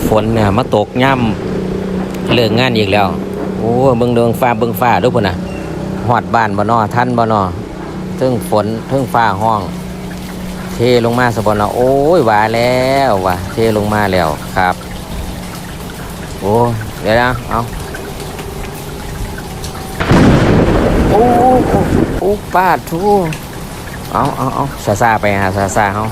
ฝนเนี่ยมาตกย่ำเลิกงานอีกแล้วโอ้เบิ่งฟ้าดูพุ่นน่ะฮอดบ้านบ่น้อทันบ่น้อเทิงฝนเทิงฟ้าห้องเทลงมาซะบ่น้อโอ้ยว่าแล้วว่าเทลงมาแล้วครับโอ้เดี๋ยวนะเอาโอ้ป้าทูเอาซาไปหาซาเฮา